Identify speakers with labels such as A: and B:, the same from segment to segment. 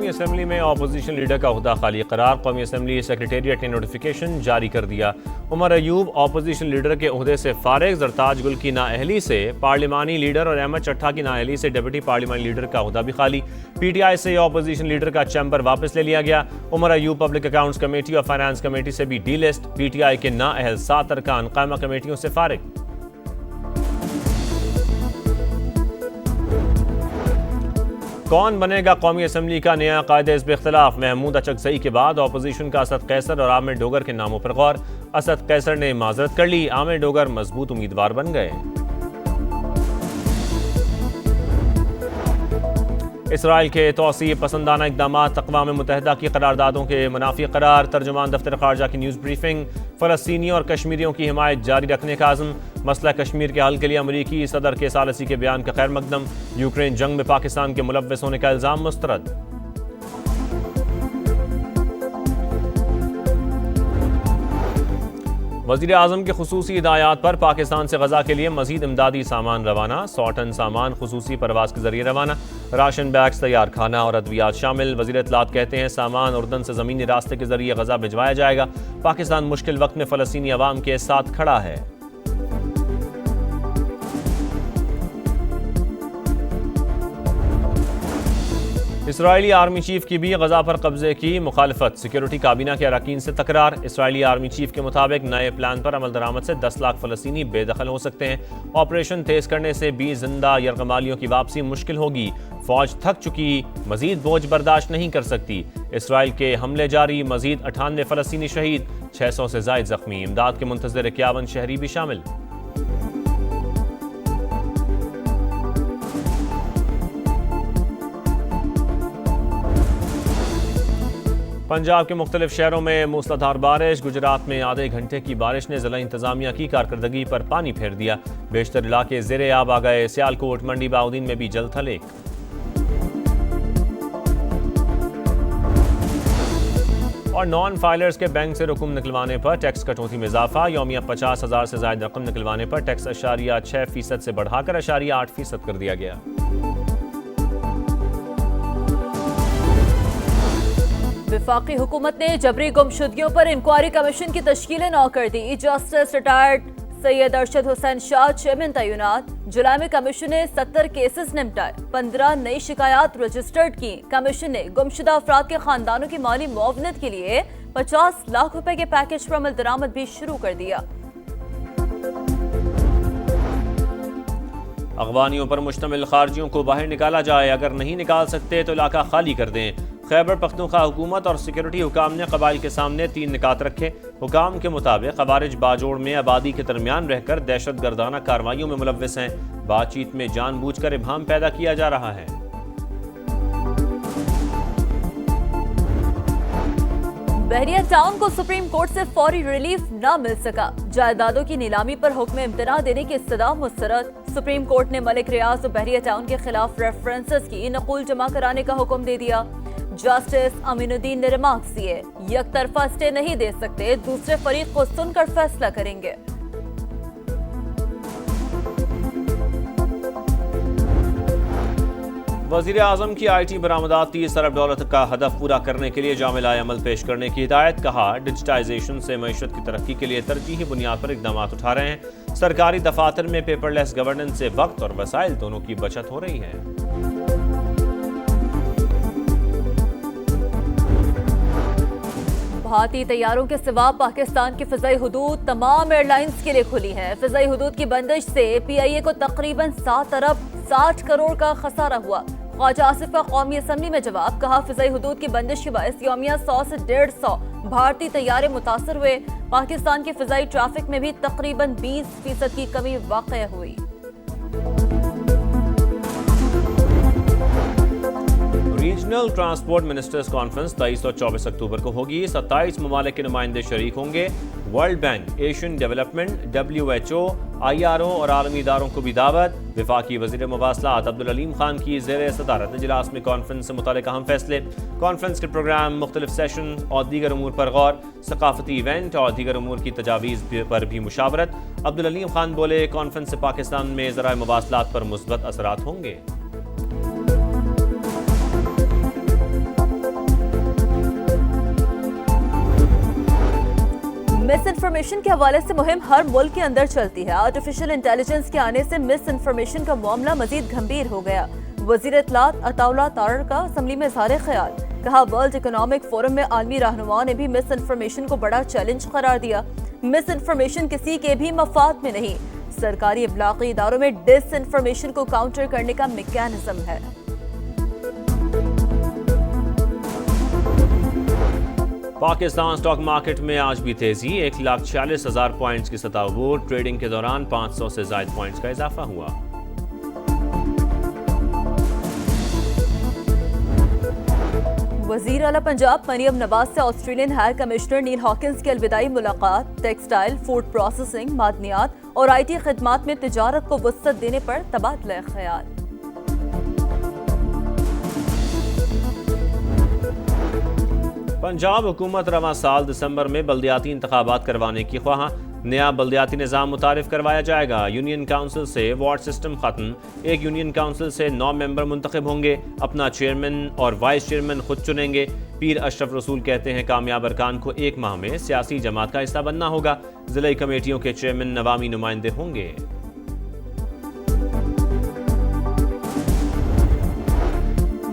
A: قومی اسمبلی میں opposition leader کا عہدہ خالی قرار، قومی اسمبلی سیکریٹریٹ نے نوٹیفیکیشن جاری کر دیا۔ عمر ایوب اپوزیشن لیڈر کے عہدے سے فارغ، زرتاج گل کی نااہلی سے پارلیمانی لیڈر اور احمد چٹھا کی نااہلی سے ڈپٹی پارلیمانی لیڈر کا عہدہ بھی خالی۔ پی ٹی آئی سے اپوزیشن لیڈر کا چیمبر واپس لے لیا گیا۔ Omar Ayub public accounts committee اور فائنانس کمیٹی سے بھی D list, P T I کے نااہل 7 ارکان قائمہ کمیٹیوں سے فارغ۔ کون بنے گا قومی اسمبلی کا نیا قائد حزب اختلاف؟ محمود اچکزئی کے بعد اپوزیشن کا اسد قیصر اور عامر ڈوگر کے ناموں پر غور۔ اسد قیصر نے معذرت کر لی، عامر ڈوگر مضبوط امیدوار بن گئے۔ اسرائیل کے توسیع پسندانہ اقدامات اقوام متحدہ کی قراردادوں کے منافی قرار۔ ترجمان دفتر خارجہ کی نیوز بریفنگ۔ فلسطینیوں اور کشمیریوں کی حمایت جاری رکھنے کا عزم۔ مسئلہ کشمیر کے حل کے لیے امریکی صدر کے ثالثی کے بیان کا خیر مقدم۔ یوکرین جنگ میں پاکستان کے ملوث ہونے کا الزام مسترد۔ وزیر اعظم کی خصوصی ہدایات پر پاکستان سے غزہ کے لیے مزید امدادی سامان روانہ۔ 100 ٹن سامان خصوصی پرواز کے ذریعے روانہ۔ راشن بیگز، تیار کھانا اور ادویات شامل۔ وزیر اطلاعات کہتے ہیں سامان اردن سے زمینی راستے کے ذریعے غزہ بھجوایا جائے گا۔ پاکستان مشکل وقت میں فلسطینی عوام کے ساتھ کھڑا ہے۔ اسرائیلی آرمی چیف کی بھی غزہ پر قبضے کی مخالفت۔ سیکیورٹی کابینہ کے اراکین سے تکرار۔ اسرائیلی آرمی چیف کے مطابق نئے پلان پر عمل درآمد سے 10 لاکھ فلسطینی بے دخل ہو سکتے ہیں۔ آپریشن تیز کرنے سے 20 زندہ یرغمالیوں کی واپسی مشکل ہوگی۔ فوج تھک چکی، مزید بوجھ برداشت نہیں کر سکتی۔ اسرائیل کے حملے جاری، مزید 98 فلسطینی شہید، 600 سے زائد زخمی۔ امداد کے منتظر 51 شہری بھی شامل۔ پنجاب کے مختلف شہروں میں موسلادھار بارش۔ گجرات میں آدھے گھنٹے کی بارش نے ضلع انتظامیہ کی کارکردگی پر پانی پھیر دیا۔ بیشتر علاقے زیر آب آ گئے۔ سیالکوٹ، منڈی باؤدین میں بھی جل تھلے۔ اور نان فائلرز کے بینک سے رقم نکلوانے پر ٹیکس کٹوتی میں اضافہ۔ یومیہ 50,000 سے زائد رقم نکلوانے پر ٹیکس 6.6% سے بڑھا کر 8% کر دیا گیا۔
B: وفاقی حکومت نے جبری گمشدگیوں پر انکوائری کمیشن کی تشکیل نو کر دی۔ جسٹس ریٹائرڈ سید ارشد حسین شاہ چیئرمین تعینات۔ جولائی میں کمیشن نے 70 کیسز نمٹائے، 15 نئی شکایات رجسٹرڈ کی۔ کمیشن نے گمشدہ افراد کے خاندانوں کی مالی معاونت کے لیے 50 لاکھ روپے کے پیکج پر عمل درآمد بھی شروع کر دیا۔
A: افغانیوں پر مشتمل خارجیوں کو باہر نکالا جائے، اگر نہیں نکال سکتے تو علاقہ خالی کر دیں۔ خیبر پختونخوا حکومت اور سیکیورٹی حکام نے قبائل کے سامنے 3 نکات رکھے۔ حکام کے مطابق خوارج باجوڑ میں آبادی کے درمیان رہ کر دہشت گردانہ کارروائیوں میں ملوث ہیں۔ بات چیت میں جان بوجھ کر ابہام پیدا کیا جا رہا ہے۔
B: بحریہ ٹاؤن کو سپریم کورٹ سے فوری ریلیف نہ مل سکا۔ جائیدادوں کی نیلامی پر حکم امتناع دینے کی استدعا مسترد۔ سپریم کورٹ نے ملک ریاض و بحریہ ٹاؤن کے خلاف ریفرنسز کی نقول جمع کرانے کا حکم دے دیا۔ جسٹس امین الدین نے ریمارکس دیے، یک طرفہ اسٹے نہیں دے سکتے، دوسرے فریق کو سن کر فیصلہ کریں گے۔
A: وزیر اعظم کی آئی ٹی برآمدات 30 ارب ڈالر کا ہدف پورا کرنے کے لیے جامع عمل پیش کرنے کی ہدایت۔ کہا ڈیجیٹائزیشن سے معیشت کی ترقی کے لیے ترجیحی بنیاد پر اقدامات اٹھا رہے ہیں۔ سرکاری دفاتر میں پیپر لیس گورننس سے وقت اور وسائل دونوں کی بچت ہو رہی ہے۔
B: بھارتی طیاروں کے سوا پاکستان کی فضائی حدود تمام ایئر لائنز کے لیے کھلی ہے۔ فضائی حدود کی بندش سے پی آئی اے کو تقریباً 7 ارب 60 کروڑ کا خسارہ ہوا۔ خواجہ آصف کا قومی اسمبلی میں جواب۔ کہا فضائی حدود کی بندش کے باعث یومیہ 100 سے 150 بھارتی طیارے متاثر ہوئے۔ پاکستان کی فضائی ٹریفک میں بھی تقریباً 20% کی کمی واقع ہوئی۔
A: ریجنل ٹرانسپورٹ منسٹرز کانفرنس 23 اور 24 اکتوبر کو ہوگی۔ 27 ممالک کے نمائندے شریک ہوں گے۔ World bank, Asian development, WHO، IRO اور عالمی اداروں کو بھی دعوت۔ وفاقی وزیر مواصلات عبدالعلیم خان کی زیر صدارت اجلاس میں کانفرنس سے متعلق اہم فیصلے۔ کانفرنس کے پروگرام، مختلف سیشن اور دیگر امور پر غور۔ ثقافتی ایونٹ اور دیگر امور کی تجاویز پر بھی مشاورت۔ عبدالعلیم خان بولے کانفرنس سے پاکستان میں ذرائع مواصلات پر مثبت اثرات ہوں گے۔
B: مس انفارمیشن کے حوالے سے مہم ہر ملک کے اندر چلتی ہے. آرٹیفیشل انٹیلیجنس کے آنے سے مس انفارمیشن کا معاملہ مزید گھمبیر ہو گیا. وزیر اطلاعات عطا اللہ تارڑ کا اسمبلی میں اظہار خیال. کہا ورلڈ اکنامک فورم میں عالمی رہنماؤں نے بھی مس انفارمیشن کو بڑا چیلنج قرار دیا. مس انفارمیشن کسی کے بھی مفاد میں نہیں، سرکاری ابلاغی اداروں میں ڈس انفارمیشن کو کاؤنٹر کرنے کا میکینزم ہے.
A: پاکستان سٹاک مارکیٹ میں آج بھی تیزی، 1,46,000 پوائنٹس کی سطح عبور. ٹریڈنگ کے دوران 500 سے زائد پوائنٹس کا اضافہ ہوا.
B: وزیر اعلیٰ پنجاب مریم نواز سے آسٹریلین ہائی کمشنر نیل ہاکنز کی الوداعی ملاقات. ٹیکسٹائل، فوڈ پروسیسنگ، معدنیات اور آئی ٹی خدمات میں تجارت کو وسعت دینے پر تبادلہ خیال.
A: پنجاب حکومت رواں سال دسمبر میں بلدیاتی انتخابات کروانے کی خواہاں. نیا بلدیاتی نظام متعارف کروایا جائے گا. یونین کونسل سے وارڈ سسٹم ختم. ایک یونین کونسل سے 9 ممبر منتخب ہوں گے. اپنا چیئرمین اور وائس چیئرمین خود چنیں گے. پیر اشرف رسول کہتے ہیں کامیاب ارکان کو 1 ماہ میں سیاسی جماعت کا حصہ بننا ہوگا. ضلعی کمیٹیوں کے چیئرمین عوامی نمائندے ہوں گے.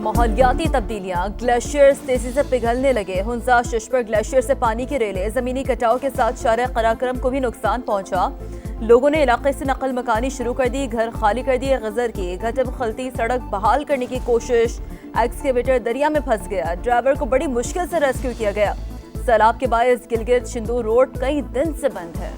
B: ماحولیاتی تبدیلیاں، گلیشیئرز تیزی سے پگھلنے لگے. ہنزا ششپر گلیشیئر سے پانی کی ریلیں، زمینی کٹاؤ کے ساتھ شارع قراقرم کو بھی نقصان پہنچا. لوگوں نے علاقے سے نقل مکانی شروع کر دی، گھر خالی کر دیے. غزر کی گھٹب خلطی سڑک بحال کرنے کی کوشش، ایکسکیویٹر دریا میں پھنس گیا. ڈرائیور کو بڑی مشکل سے ریسکیو کیا گیا. سیلاب کے باعث گلگت شندور روڈ کئی دن سے بند ہے.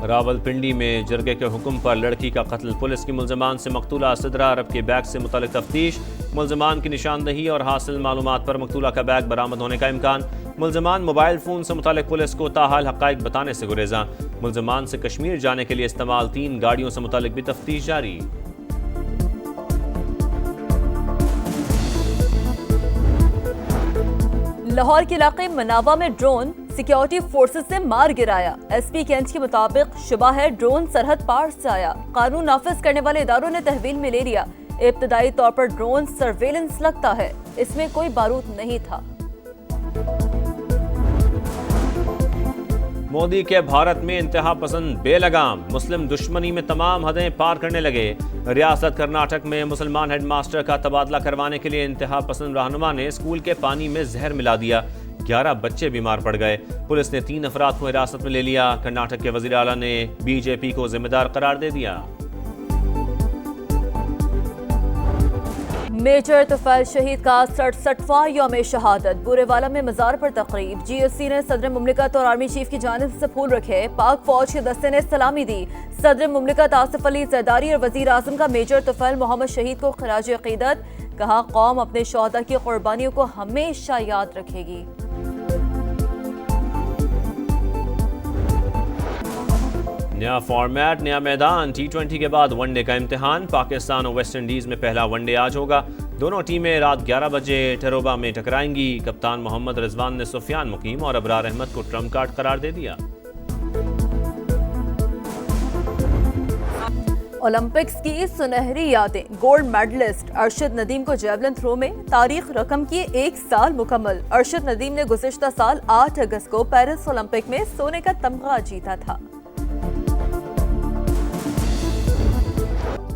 A: راولپنڈی میں جرگے کے حکم پر لڑکی کا قتل. پولیس کی ملزمان سے مقتولہ سدرا عرب کے بیگ سے متعلق تفتیش. ملزمان کی نشاندہی اور حاصل معلومات پر مقتولہ کا بیگ برآمد ہونے کا امکان. ملزمان موبائل فون سے متعلق پولیس کو تاحال حقائق بتانے سے گریزاں. ملزمان سے کشمیر جانے کے لیے استعمال 3 گاڑیوں سے متعلق بھی تفتیش جاری.
B: لاہور کے علاقے مناوا میں ڈرون سیکیورٹی فورسز سے مار گرایا. ایس پی کینٹ کے مطابق شبہ ہے ڈرون سرحد پار سے آیا. قانون نافذ کرنے والے اداروں نے تحویل میں لے لیا. ابتدائی طور پر ڈرون سرویلنس لگتا ہے، اس میں کوئی بارود نہیں تھا.
A: مودی کے بھارت میں انتہا پسند بے لگام. مسلم دشمنی میں تمام حدیں پار کرنے لگے. ریاست کرناٹک میں مسلمان ہیڈ ماسٹر کا تبادلہ کروانے کے لیے انتہا پسند رہنما نے اسکول کے پانی میں زہر ملا دیا. 11 بچے بیمار پڑ گئے. پولیس نے 3 افراد کو حراست میں لے لیا. کرناٹک کے وزیر اعلیٰ نے بی جے پی کو ذمہ دار قرار دے دیا.
B: میجر طفیل شہید کا 67واں یوم شہادت. بورے والا میں مزار پر تقریب. جی ایس سی نے صدر مملکت اور آرمی چیف کی جانب سے پھول رکھے. پاک فوج کے دستے نے سلامی دی. صدر مملکت آصف علی زرداری اور وزیر اعظم کا میجر طفیل محمد شہید کو خراج عقیدت. کہا قوم اپنے شہداء کی قربانیوں کو ہمیشہ یاد رکھے گی.
A: نیا فارمیٹ، نیا میدان. T20 کے بعد ون ڈے کا امتحان. پاکستان اور ویسٹ انڈیز میں پہلا ون ڈے آج ہوگا. دونوں ٹیمیں رات 11 بجے ٹروبا میں ٹکرائیں گی. کپتان محمد رضوان نے سفیان مقیم اور ابرار احمد کو ٹرمپ کارڈ قرار دے دیا.
B: اولمپکس کی سنہری یادیں. گولڈ میڈلسٹ ارشد ندیم کو جیولن تھرو میں تاریخ رقم کیے 1 سال مکمل. ارشد ندیم نے گزشتہ سال 8 اگست کو پیرس اولمپک میں سونے کا تمغہ جیتا تھا.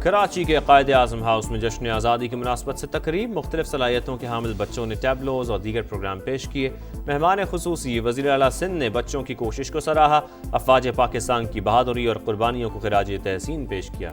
A: کراچی کے قائد اعظم ہاؤس میں جشن آزادی کی مناسبت سے تقریب. مختلف صلاحیتوں کے حامل بچوں نے ٹیبلوز اور دیگر پروگرام پیش کیے. مہمان خصوصی وزیر اعلیٰ سندھ نے بچوں کی کوشش کو سراہا. افواج پاکستان کی بہادری اور قربانیوں کو خراج تحسین پیش کیا.